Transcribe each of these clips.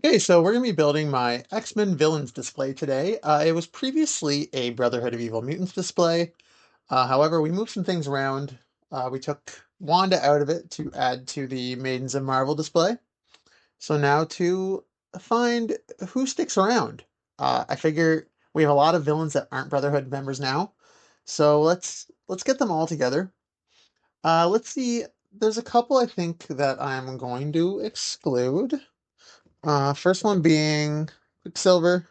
Okay, so we're going to be building my X-Men villains display today. It was previously a Brotherhood of Evil Mutants display. However, we moved some things around. We took Wanda out of it to add to the Maidens of Marvel display. So now to find who sticks around. I figure we have a lot of villains that aren't Brotherhood members now. So let's get them all together. Let's see. There's a couple I think that I'm going to exclude. First one being Quicksilver.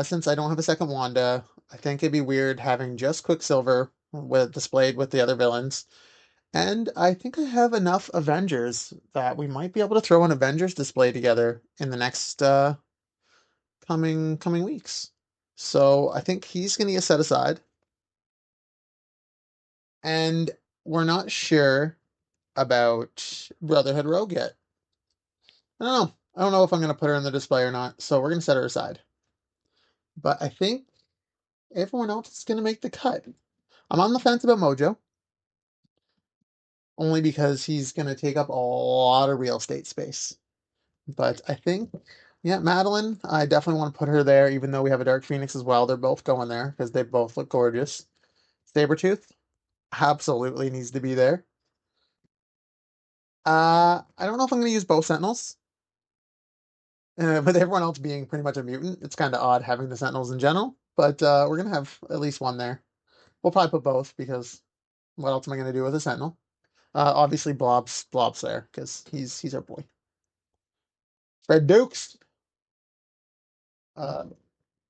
Since I don't have a second Wanda, I think it'd be weird having just Quicksilver displayed with the other villains. And I think I have enough Avengers that we might be able to throw an Avengers display together in the next coming weeks. So I think he's going to get set aside. And we're not sure about Brotherhood Rogue yet. I don't know. I don't know if I'm going to put her in the display or not. So we're going to set her aside. But I think everyone else is going to make the cut. I'm on the fence about Mojo, only because he's going to take up a lot of real estate space. But I think, yeah, Madeline, I definitely want to put her there, even though we have a Dark Phoenix as well. They're both going there because they both look gorgeous. Sabretooth absolutely needs to be there. I don't know if I'm going to use both Sentinels. With everyone else being pretty much a mutant, it's kind of odd having the Sentinels in general. But we're going to have at least one there. We'll probably put both because what else am I going to do with a Sentinel? Obviously, Blob's there because he's our boy. Fred Dukes, uh,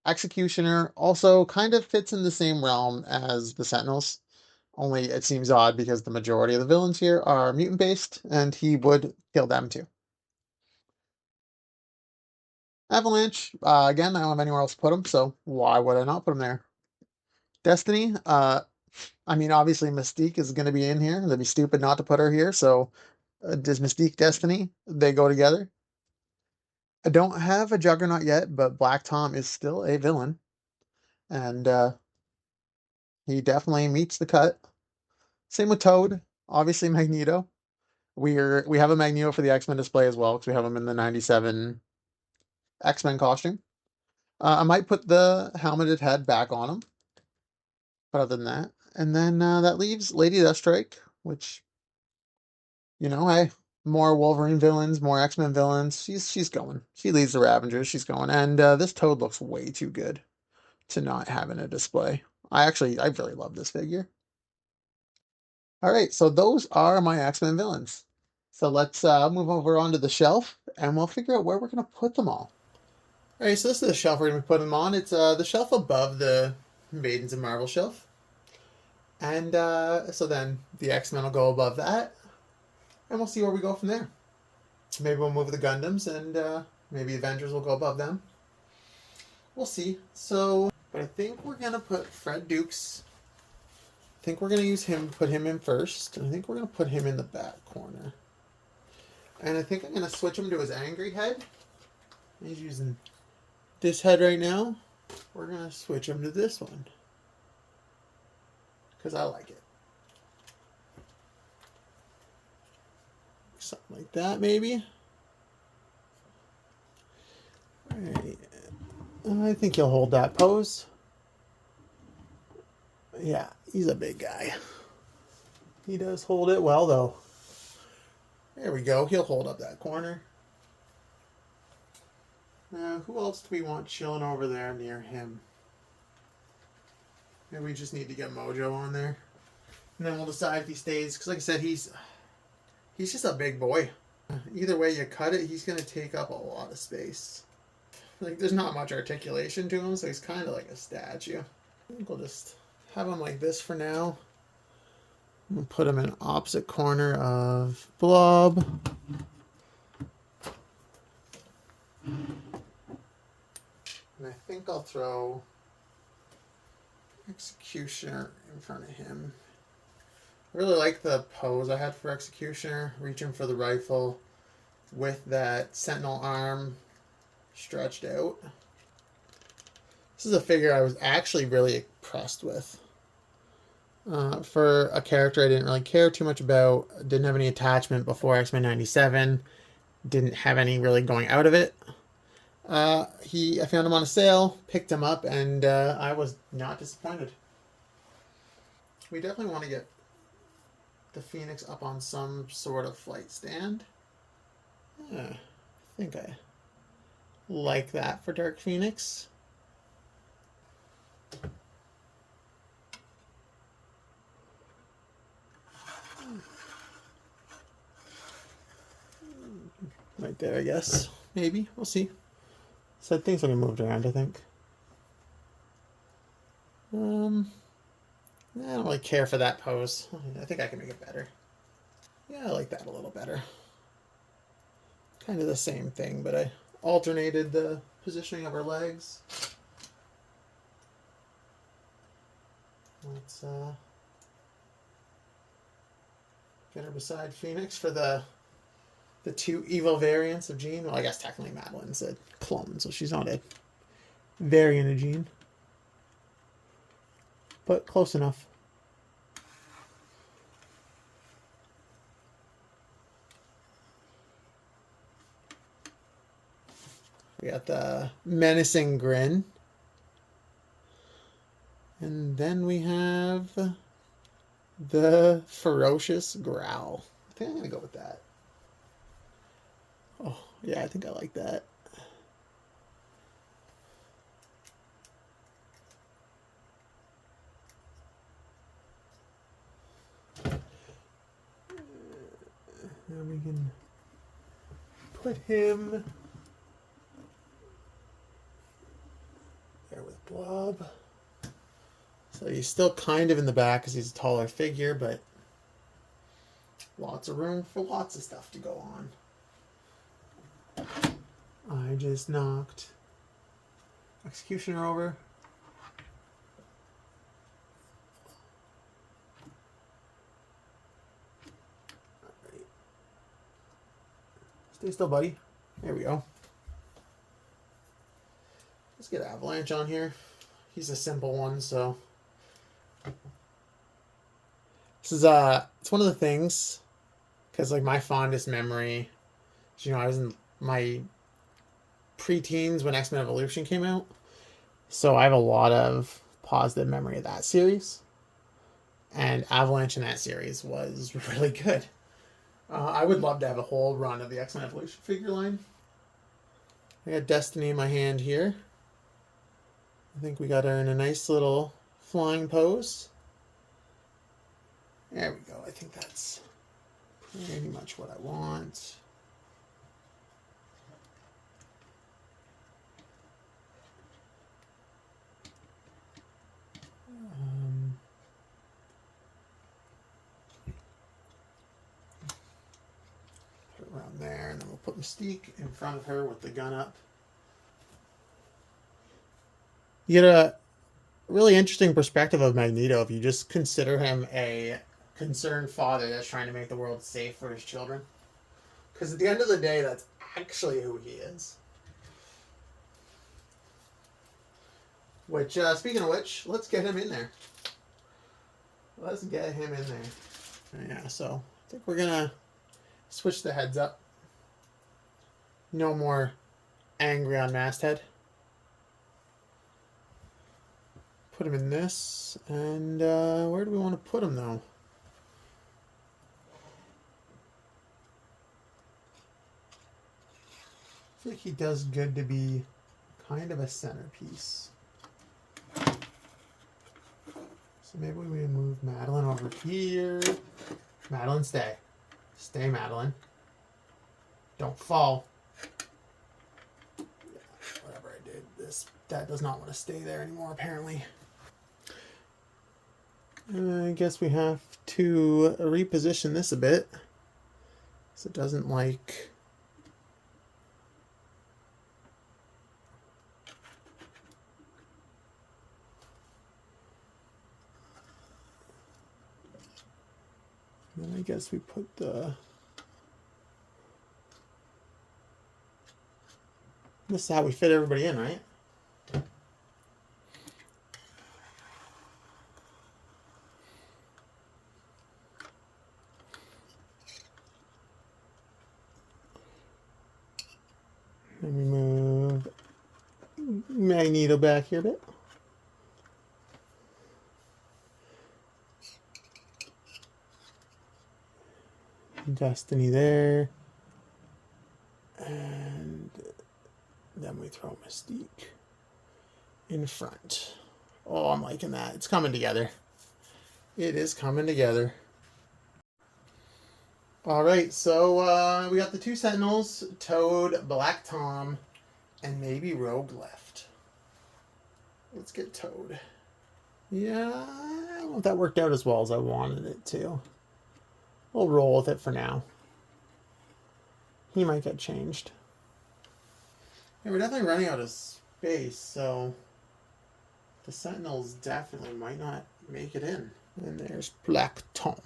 Executioner, also kind of fits in the same realm as the Sentinels. Only it seems odd because the majority of the villains here are mutant based, and he would kill them too. Avalanche, again, I don't have anywhere else to put him, so why would I not put him there? Destiny, I mean, obviously Mystique is going to be in here. That'd be stupid not to put her here. So, does Mystique Destiny they go together? I don't have a Juggernaut yet, but Black Tom is still a villain, and he definitely meets the cut. Same with Toad, obviously Magneto. We have a Magneto for the X-Men display as well because we have him in the '97 X-Men costume. I might put the helmeted head back on him, but other than that, and then that leaves Lady Deathstrike, which hey, more Wolverine villains, more X-Men villains. She's going. She leads the Ravengers. She's going, and this Toad looks way too good to not have in a display. I really love this figure. All right, so those are my X-Men villains. So let's move over onto the shelf, and we'll figure out where we're gonna put them all. All right, so this is the shelf we're gonna put them on. It's the shelf above the Maidens of Marvel shelf, and so then the X-Men will go above that, and we'll see where we go from there. Maybe we'll move the Gundams, and maybe Avengers will go above them. We'll see. So, but I think we're gonna put Fred Dukes. I think we're gonna put him in first. I think we're gonna put him in the back corner. And I think I'm gonna switch him to his angry head. He's using this head right now. We're gonna switch him to this one because I like it. Something like that, maybe. All right. I think he'll hold that pose. Yeah, he's a big guy. He does hold it well, though. There we go. He'll hold up that corner. Now, who else do we want chilling over there near him? Maybe we just need to get Mojo on there. And then we'll decide if he stays. Because like I said, he's just a big boy. Either way you cut it, he's going to take up a lot of space. Like, there's not much articulation to him, so he's kind of like a statue. I think we'll just have him like this for now. We'll put him in opposite corner of Blob. And I think I'll throw Executioner in front of him. I really like the pose I had for Executioner, reaching for the rifle with that Sentinel arm stretched out. This is a figure I was actually really impressed with. For a character I didn't really care too much about, didn't have any attachment before X-Men '97. didn't have any really going out of it. I found him on a sale, picked him up, and I was not disappointed. We definitely want to get the Phoenix up on some sort of flight stand. I think I like that for Dark Phoenix. Right there, I guess. Maybe. We'll see. So things are moved around, I think. I don't really care for that pose. I think I can make it better. Yeah, I like that a little better. Kind of the same thing, but I alternated the positioning of her legs. Let's get her beside Phoenix for the two evil variants of Jean. Well, I guess technically Madeline's a clone, so she's not a variant of Jean. But close enough. We got the menacing grin. And then we have the ferocious growl. I think I'm going to go with that. Oh, yeah, I think I like that. Now we can put him there with Blob. So he's still kind of in the back because he's a taller figure, but lots of room for lots of stuff to go on. I just knocked Executioner over. Right. Stay still, buddy. There we go. Let's get Avalanche on here. He's a simple one, so this is it's one of the things, because like my fondest memory, you know, I was in my preteens when X-Men Evolution came out, so I have a lot of positive memory of that series, and Avalanche in that series was really good. I would love to have a whole run of the X-Men Evolution figure line. I got Destiny in my hand here. I think we got her in a nice little flying pose. There we go. I think that's pretty much what I want. Put it around there, and then we'll put Mystique in front of her with the gun up. You get a really interesting perspective of Magneto if you just consider him a concerned father that's trying to make the world safe for his children. Because at the end of the day, that's actually who he is. Which, speaking of which, let's get him in there. Let's get him in there. Yeah, so I think we're going to switch the heads up. No more angry on masthead. Put him in this. And where do we want to put him, though? I feel like he does good to be kind of a centerpiece. So maybe we move Madeline over here. Madeline, stay. Stay, Madeline. Don't fall. Yeah, whatever I did. That does not want to stay there anymore, apparently. I guess we have to reposition this a bit. So it doesn't like... And then I guess we put the... This is how we fit everybody in, right? And we move Magneto back here a bit. Destiny there. And then we throw Mystique in front. Oh, I'm liking that. It's coming together. It is coming together. All right, so we got the two Sentinels, Toad, Black Tom, and maybe Rogue left. Let's get Toad. Yeah, I don't know if that worked out as well as I wanted it to. We'll roll with it for now. He might get changed. Yeah, we're definitely running out of space, so the Sentinels definitely might not make it in. And there's Black Tom,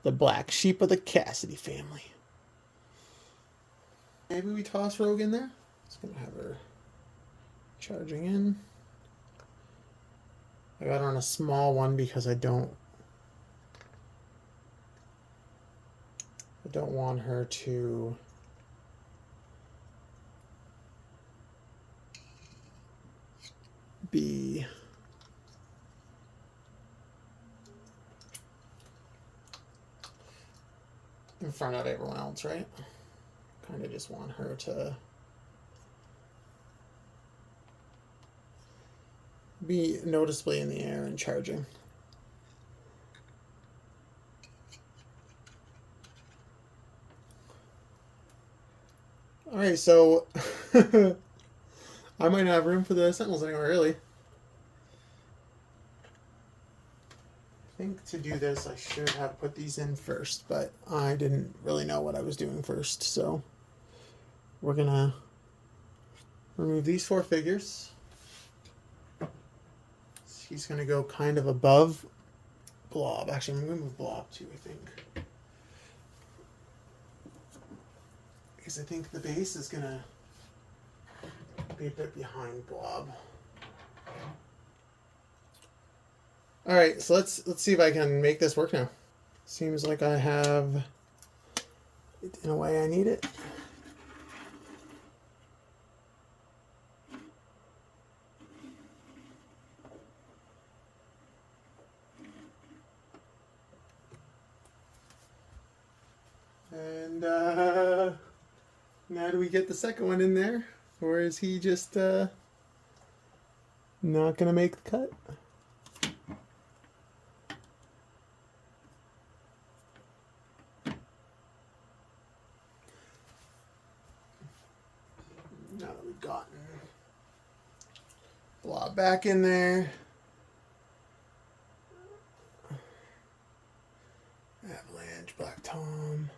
the black sheep of the Cassidy family. Maybe we toss Rogue in there? Just gonna have her charging in. I got her on a small one because I don't want her to be in front of everyone else, right? Kind of just want her to be noticeably in the air and charging. All right, so I might not have room for the Sentinels anymore, really. I think to do this, I should have put these in first, but I didn't really know what I was doing first, so we're gonna remove these 4 figures. He's gonna go kind of above Blob. Actually, I'm gonna move Blob too, I think. Because I think the base is gonna be a bit behind Blob. All right, so let's see if I can make this work now. Seems like I have it in a way I need it. And now do we get the second one in there? Or is he just not going to make the cut? Now that we've gotten Blob back in there. Avalanche, Black Tom.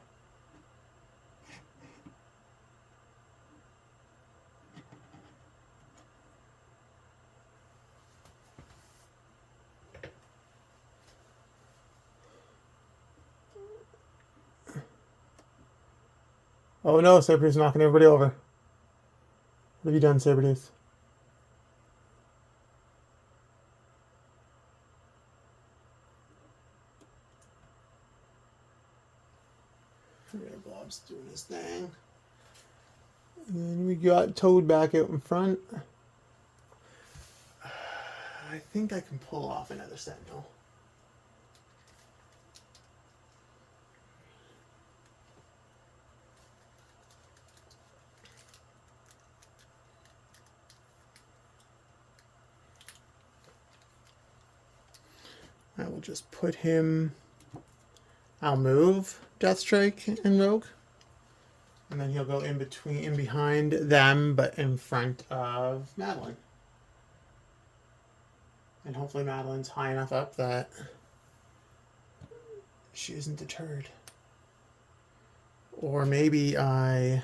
Oh no, Sabre's knocking everybody over. What have you done, Sabre's? Blob's doing his thing. And then we got Toad back out in front. I think I can pull off another Sentinel. I will just put him. I'll move Deathstrike and Rogue. And then he'll go in behind them, but in front of Madeline. And hopefully Madeline's high enough up that she isn't deterred. Or maybe let's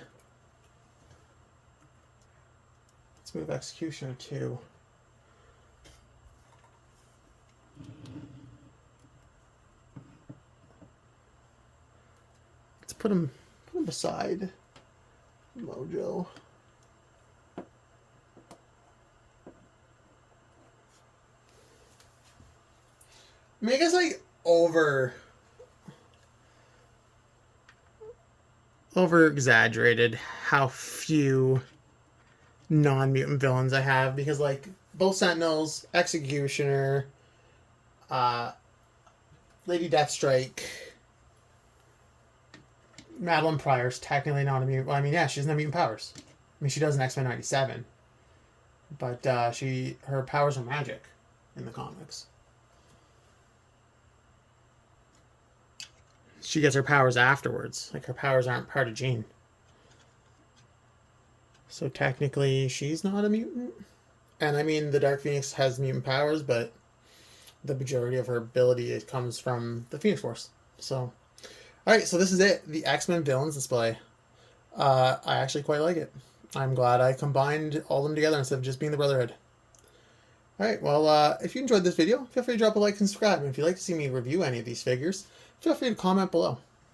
move Executioner too. Let's put him beside Mojo. I mean, I guess over-exaggerated how few non-mutant villains I have, because like both Sentinels, Executioner, Lady Deathstrike, Madeline Pryor's technically not a mutant. Well, I mean, yeah, she doesn't have mutant powers. I mean, she does in X-Men 97, but her powers are magic in the comics. She gets her powers afterwards. Like, her powers aren't part of Jean. So technically, she's not a mutant. And I mean, the Dark Phoenix has mutant powers, but the majority of her ability comes from the Phoenix Force. So, alright, so this is it. The X-Men Villains display. I actually quite like it. I'm glad I combined all of them together instead of just being the Brotherhood. Alright, well, if you enjoyed this video, feel free to drop a like and subscribe. And if you'd like to see me review any of these figures, feel free to comment below.